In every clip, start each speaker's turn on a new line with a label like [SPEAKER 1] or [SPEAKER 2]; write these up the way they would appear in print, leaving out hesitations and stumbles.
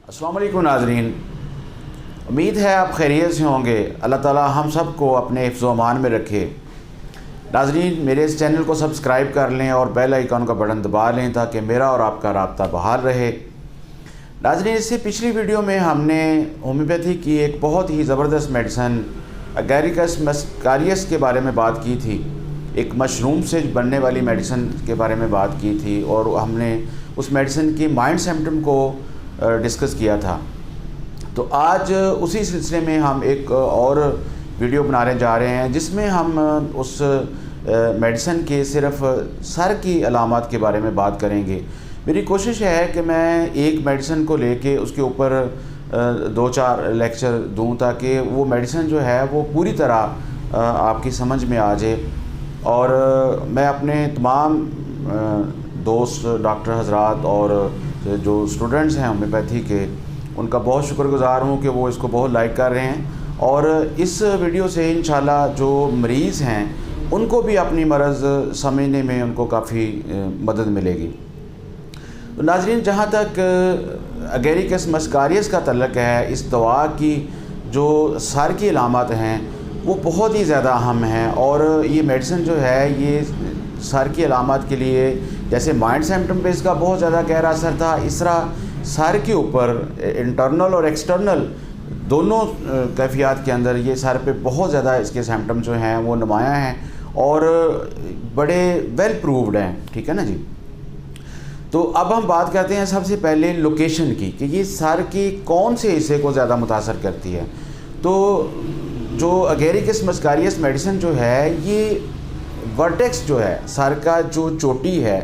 [SPEAKER 1] अस्सलाम वालेकुम नाज़रीन, उम्मीद है आप खैरियत से होंगे। अल्लाह ताला हम सब को अपने हिफ्ज़ व अमान में रखे। नाज़रीन, मेरे इस चैनल को सब्सक्राइब कर लें और बेल आइकन का बटन दबा लें ताकि मेरा और आपका राब्ता बहाल रहे। नाज़रीन, इससे पिछली वीडियो में हमने होम्योपैथी की एक बहुत ही ज़बरदस्त मेडिसन एगैरिकस मस्कारियस के बारे में बात की थी। एक मशरूम से बनने वाली मेडिसिन के बारे में बात की थी और हमने उस मेडिसिन की माइंड सिम्पटम को डिस्कस किया था। तो आज उसी सिलसिले में हम एक और वीडियो बनाने जा रहे हैं जिसमें हम उस मेडिसिन के सिर्फ सर की अलामत के बारे में बात करेंगे। मेरी कोशिश है कि मैं एक मेडिसिन को लेके उसके ऊपर 2-4 लेक्चर दूं ताकि वो मेडिसिन जो है वो पूरी तरह आपकी समझ में आ जाए। और मैं अपने तमाम दोस्त डॉक्टर हजरात और जो स्टूडेंट्स हैं होम्योपैथी के, उनका बहुत शुक्रगुज़ार हूँ कि वो इसको बहुत लाइक कर रहे हैं। और इस वीडियो से इंशाल्लाह जो मरीज़ हैं उनको भी अपनी मर्ज़ समझने में उनको काफ़ी मदद मिलेगी। तो नाज़रीन, जहाँ तक एगैरिकस मस्कारियस का तल्लुक़ है, इस दवा की जो सर की अलामत हैं वो बहुत ही ज़्यादा अहम हैं। और ये मेडिसिन जो है ये सर की अलामत के लिए, जैसे माइंड सिम्पटम पे इसका बहुत ज़्यादा गहरा असर था, इस तरह सर के ऊपर इंटरनल और एक्सटर्नल दोनों कैफियत के अंदर ये सर पे बहुत ज़्यादा इसके सिम्पटम जो हैं वो नुमायाँ हैं और बड़े वेल प्रूव्ड हैं। ठीक है ना जी। तो अब हम बात करते हैं सबसे पहले लोकेशन की कि ये सर की कौन से हिस्से को ज़्यादा मुतासर करती है। तो जो एगैरिकस मस्कारियस मेडिसिन जो है ये वर्टेक्स जो है सर का जो चोटी है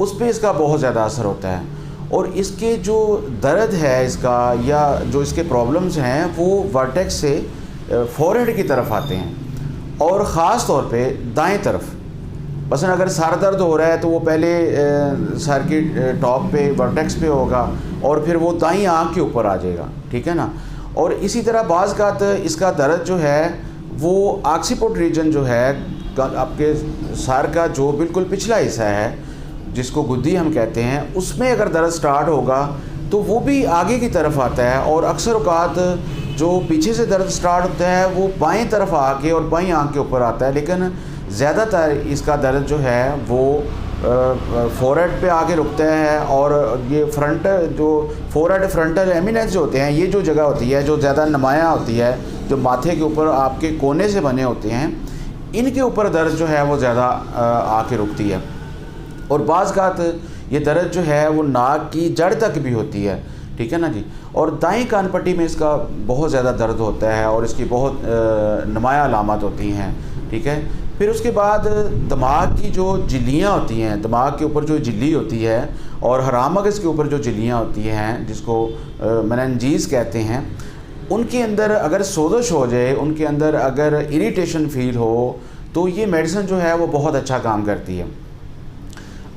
[SPEAKER 1] उस पर इसका बहुत ज़्यादा असर होता है। और इसके जो दर्द है इसका या जो इसके प्रॉब्लम्स हैं वो वर्टेक्स से फोरहेड की तरफ आते हैं और ख़ास तौर पे दाएं तरफ। मसलन अगर सर दर्द हो रहा है तो वो पहले सर की टॉप पे वर्टेक्स पे होगा और फिर वो दाईं आँख के ऊपर आ जाएगा। ठीक है ना। और इसी तरह बाज़ का इसका दर्द जो है वो ऑक्सीपिट रीजन जो है आपके सर का जो बिल्कुल पिछला हिस्सा है जिसको गुद्दी हम कहते हैं, उसमें अगर दर्द स्टार्ट होगा तो वो भी आगे की तरफ आता है। और अक्सर औक़ात जो पीछे से दर्द स्टार्ट होता है वो बाएं तरफ आके और बाईं आँख के ऊपर आता है, लेकिन ज़्यादातर इसका दर्द जो है वो फोरहेड पे आके रुकता है। और ये फ्रंट जो फोरहेड फ्रंटल एमिनेंस जो होते हैं, ये जो जगह होती है जो ज़्यादा नुमायाँ होती है, जो माथे के ऊपर आपके कोने से बने होते हैं, इनके ऊपर दर्द जो है वो ज़्यादा आके रुकती है। और बाज़ का ये दर्द जो है वो नाक की जड़ तक भी होती है। ठीक है ना जी। और दाईं कान पट्टी में इसका बहुत ज़्यादा दर्द होता है और इसकी बहुत नुमायाँ अलामत होती हैं। ठीक है। फिर उसके बाद दिमाग की जो झिल्लियाँ होती हैं, दिमाग के ऊपर जो झिल्ली होती है और हराम मगज़ के ऊपर जो झिल्लियाँ होती हैं जिसको मेनिंजेस कहते हैं, उनके अंदर अगर सोजश हो जाए, उनके अंदर अगर इरिटेशन फील हो तो ये मेडिसिन जो है वो बहुत अच्छा काम करती है।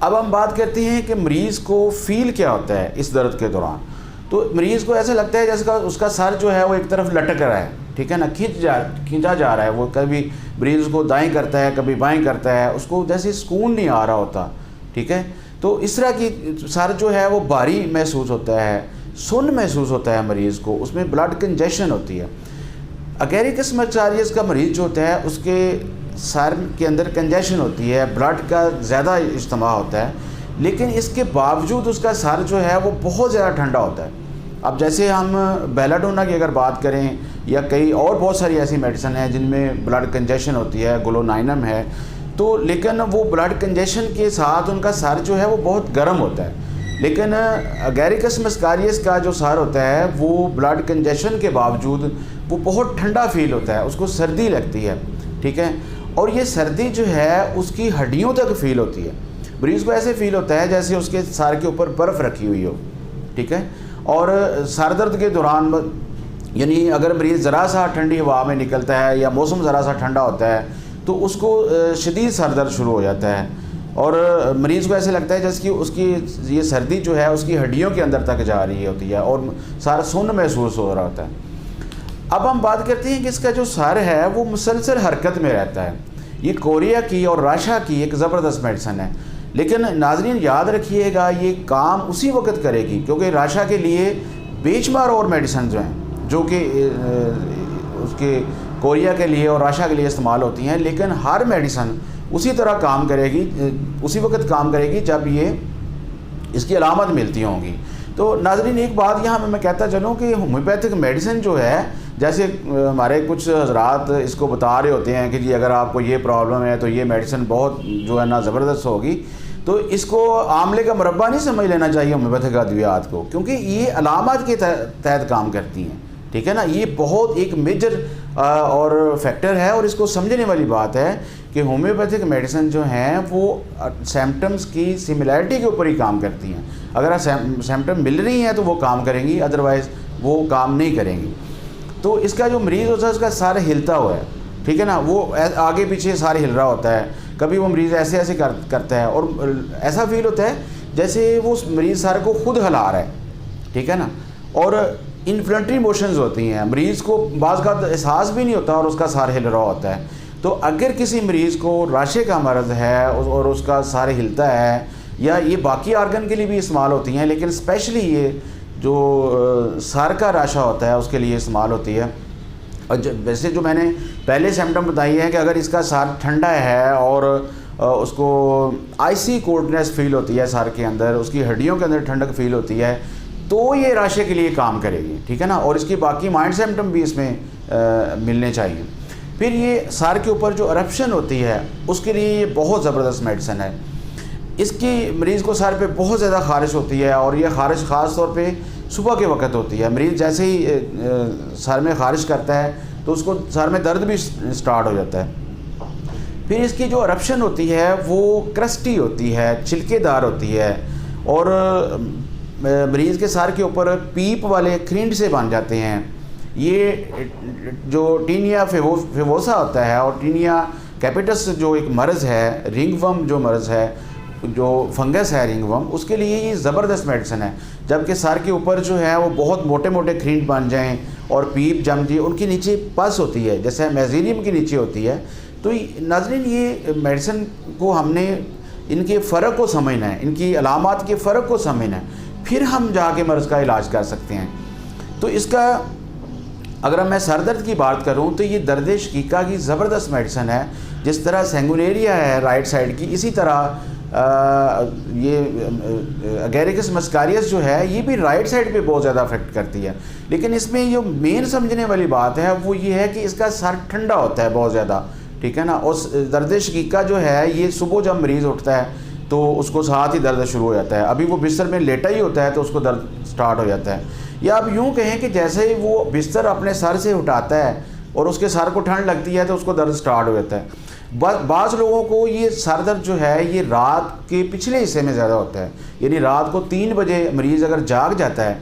[SPEAKER 1] अब हम बात करते हैं कि मरीज़ को फ़ील क्या होता है इस दर्द के दौरान। तो मरीज़ को ऐसा लगता है जैसे उसका सर जो है वो एक तरफ लटक रहा है। ठीक है ना, खींचा जा रहा है। वो कभी मरीज़ को दाएं करता है, कभी बाएं करता है, उसको जैसे सुकून नहीं आ रहा होता। ठीक है। तो इस तरह की सर जो है वो भारी महसूस होता है, सुन्न महसूस होता है मरीज़ को, उसमें ब्लड कंजेशन होती है। एगैरिकस मस्कारियस का मरीज़ जो होता है उसके सर के अंदर कंजेशन होती है, ब्लड का ज़्यादा इस्तेमाल होता है, लेकिन इसके बावजूद उसका सर जो है वो बहुत ज़्यादा ठंडा होता है। अब जैसे हम बेलाडोना की अगर बात करें या कई और बहुत सारी ऐसी मेडिसिन हैं जिनमें ब्लड कंजेशन होती है, ग्लोनाइनम है, तो लेकिन वो ब्लड कंजेशन के साथ उनका सर जो है वो बहुत गर्म होता है। लेकिन एगैरिकस मस्कारियस का जो सर होता है वो ब्लड कंजेशन के बावजूद वो बहुत ठंडा फील होता है, उसको सर्दी लगती है। ठीक है। और ये सर्दी जो है उसकी हड्डियों तक फील होती है। मरीज़ को ऐसे फील होता है जैसे उसके सर के ऊपर बर्फ़ रखी हुई हो। ठीक है। और सर दर्द के दौरान यानी अगर मरीज़ ज़रा सा ठंडी हवा में निकलता है या मौसम ज़रा सा ठंडा होता है तो उसको शदीद सर दर्द शुरू हो जाता है और मरीज़ को ऐसे लगता है जैसे कि उसकी ये सर्दी जो है उसकी हड्डियों के अंदर तक जा रही होती है और सारा सुन्न महसूस हो रहा होता है। अब हम बात करते हैं कि इसका जो सर है वो मुसलसल हरकत में रहता है। ये कोरिया की और राशा की एक ज़बरदस्त मेडिसिन है, लेकिन नाज़रीन याद रखिएगा ये काम उसी वक्त करेगी क्योंकि राशा के लिए بے شمار اور میڈیسن جو ہیں جو کہ اس کے کوریا کے لیے اور راشا کے لیے استعمال ہوتی ہیں، لیکن ہر میڈیسن اسی طرح کام کرے گی، اسی وقت کام کرے گی جب یہ اس کی علامت ملتی ہوں گی۔ تو ناظرین ایک بات یہاں میں کہتا چلوں کہ ہومیوپیتھک میڈیسن جو ہے، جیسے ہمارے کچھ حضرات اس کو بتا رہے ہوتے ہیں کہ جی اگر آپ کو یہ پرابلم ہے تو یہ میڈیسن بہت جو ہے نا زبردست ہوگی، تو اس کو آملے کا مربع نہیں سمجھ لینا چاہیے ہومیوپیتھک ادویات کو، کیونکہ یہ علامات کے تحت کام کرتی ہیں، ٹھیک ہے نا۔ یہ بہت ایک میجر اور فیکٹر ہے، اور اس کو سمجھنے والی بات ہے کہ ہومیوپیتھک میڈیسن جو ہیں وہ سمپٹمز کی سملیرٹی کے اوپر ہی کام کرتی ہیں۔ اگر سمپٹم مل رہی ہیں تو وہ کام کریں گی، ادروائز وہ کام نہیں کریں گی۔ تو اس کا جو مریض ہوتا ہے اس کا سارا ہلتا ہوا ہے، ٹھیک ہے نا، وہ آگے پیچھے سارے ہل رہا ہوتا ہے، کبھی وہ مریض ایسے ایسے کرتا ہے اور ایسا فیل ہوتا ہے جیسے وہ مریض سارے کو خود ہلا رہا ہے، ٹھیک ہے نا۔ اور انفلنٹری موشنز ہوتی ہیں، مریض کو بعض کا احساس بھی نہیں ہوتا اور اس کا سار ہل رہا ہوتا ہے۔ تو اگر کسی مریض کو راشے کا مرض ہے اور اس کا سار ہلتا ہے، یا یہ باقی آرگن کے لیے بھی استعمال ہوتی ہیں لیکن اسپیشلی یہ جو سار کا راشا ہوتا ہے اس کے لیے استعمال ہوتی ہے۔ اور ویسے جو میں نے پہلے سمپٹم بتائی ہے کہ اگر اس کا سار ٹھنڈا ہے اور اس کو آئسی کولڈنس فیل ہوتی ہے سار کے اندر، اس کی ہڈیوں کے اندر ٹھنڈک فیل ہوتی ہے، تو یہ راشے کے لیے کام کرے گی، ٹھیک ہے نا۔ اور اس کی باقی مائنڈ سمپٹم بھی اس میں ملنے چاہیے۔ پھر یہ سار کے اوپر جو ارپشن ہوتی ہے اس کے لیے یہ بہت زبردست میڈیسن ہے۔ اس کی مریض کو سر پہ بہت زیادہ خارش ہوتی ہے، اور یہ خارش خاص طور پہ صبح کے وقت ہوتی ہے۔ مریض جیسے ہی سر میں خارش کرتا ہے تو اس کو سر میں درد بھی سٹارٹ ہو جاتا ہے۔ پھر اس کی جو ارپشن ہوتی ہے وہ کرسٹی ہوتی ہے، چھلکے دار ہوتی ہے، اور مریض کے سر کے اوپر پیپ والے کھرینڈ سے بن جاتے ہیں۔ یہ جو ٹینیا فیووسا ہوتا ہے اور ٹینیا کیپیٹس جو ایک مرض ہے، رنگ ورم جو مرض ہے، جو فنگس ہے رنگ ورم، اس کے لیے یہ زبردست میڈیسن ہے۔ جبکہ سر کے اوپر جو ہے وہ بہت موٹے موٹے کھرینڈ بن جائیں اور پیپ جم جائے، ان کے نیچے پس ہوتی ہے جیسے میزیلیم کے نیچے ہوتی ہے۔ تو ناظرین یہ میڈیسن کو ہم نے ان کے فرق کو سمجھنا ہے، ان کی علامات کے فرق کو سمجھنا ہے، پھر ہم جا کے مرض کا علاج کر سکتے ہیں۔ تو اس کا اگر میں سر درد کی بات کروں تو یہ درد شقیقہ کی زبردست میڈیسن ہے۔ جس طرح سینگولیریا ہے رائٹ سائڈ کی، اسی طرح یہ اگیریکس مسکاریس جو ہے یہ بھی رائٹ سائڈ پہ بہت زیادہ افیکٹ کرتی ہے۔ لیکن اس میں جو مین سمجھنے والی بات ہے وہ یہ ہے کہ اس کا سر ٹھنڈا ہوتا ہے بہت زیادہ، ٹھیک ہے نا۔ اور درد شقیقہ جو ہے یہ صبح جب مریض اٹھتا ہے تو اس کو ساتھ ہی درد شروع ہو جاتا ہے، ابھی وہ بستر میں لیٹا ہی ہوتا ہے تو اس کو درد سٹارٹ ہو جاتا ہے۔ یا آپ یوں کہیں کہ جیسے ہی وہ بستر اپنے سر سے اٹھاتا ہے اور اس کے سر کو ٹھنڈ لگتی ہے تو اس کو درد سٹارٹ ہو جاتا ہے۔ بعض لوگوں کو یہ سر درد جو ہے یہ رات کے پچھلے حصے میں زیادہ ہوتا ہے، یعنی رات کو 3 بجے مریض اگر جاگ جاتا ہے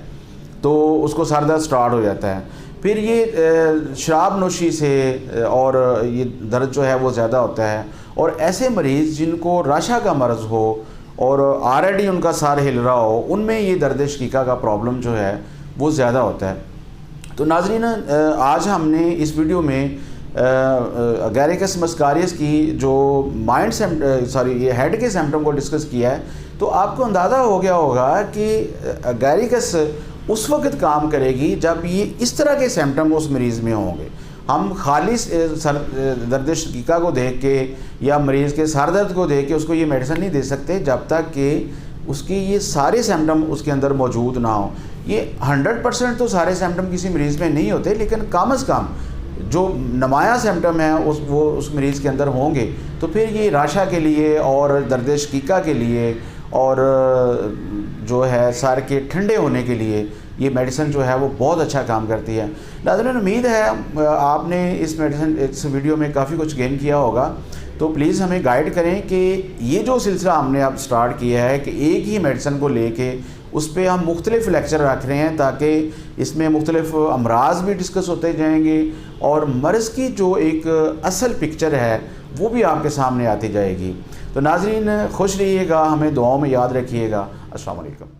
[SPEAKER 1] تو اس کو سر درد سٹارٹ ہو جاتا ہے۔ پھر یہ شراب نوشی سے اور یہ درد جو ہے وہ زیادہ ہوتا ہے، اور ایسے مریض جن کو راشا کا مرض ہو اور آلریڈی ان کا سر ہل رہا ہو، ان میں یہ درد شقیقہ کا پرابلم جو ہے وہ زیادہ ہوتا ہے۔ تو ناظرین آج ہم نے اس ویڈیو میں اگیریکس مسکاریس کی جو یہ ہیڈ کے سمپٹم کو ڈسکس کیا ہے، تو آپ کو اندازہ ہو گیا ہوگا کہ اگیریکس اس وقت کام کرے گی جب یہ اس طرح کے سمپٹم اس مریض میں ہوں گے۔ ہم خالی درد شقیقہ کو دیکھ کے یا مریض کے سر درد کو دیکھ کے اس کو یہ میڈیسن نہیں دے سکتے جب تک کہ اس کی یہ سارے سمپٹم اس کے اندر موجود نہ ہوں۔ یہ 100% تو سارے سمپٹم کسی مریض میں نہیں ہوتے، لیکن کم از کم جو نمایاں سمپٹم ہیں وہ اس مریض کے اندر ہوں گے، تو پھر یہ راشا کے لیے اور درد شقیقہ کے لیے اور جو ہے سر کے ٹھنڈے ہونے کے لیے یہ میڈیسن جو ہے وہ بہت اچھا کام کرتی ہے۔ ناظرین امید ہے آپ نے اس ویڈیو میں کافی کچھ گین کیا ہوگا، تو پلیز ہمیں گائیڈ کریں کہ یہ جو سلسلہ ہم نے اب سٹارٹ کیا ہے کہ ایک ہی میڈیسن کو لے کے اس پہ ہم مختلف لیکچر رکھ رہے ہیں تاکہ اس میں مختلف امراض بھی ڈسکس ہوتے جائیں گے اور مرض کی جو ایک اصل پکچر ہے وہ بھی آپ کے سامنے آتی جائے گی۔ تو ناظرین خوش رہیے گا، ہمیں دعاؤں میں یاد رکھیے گا۔ السلام علیکم۔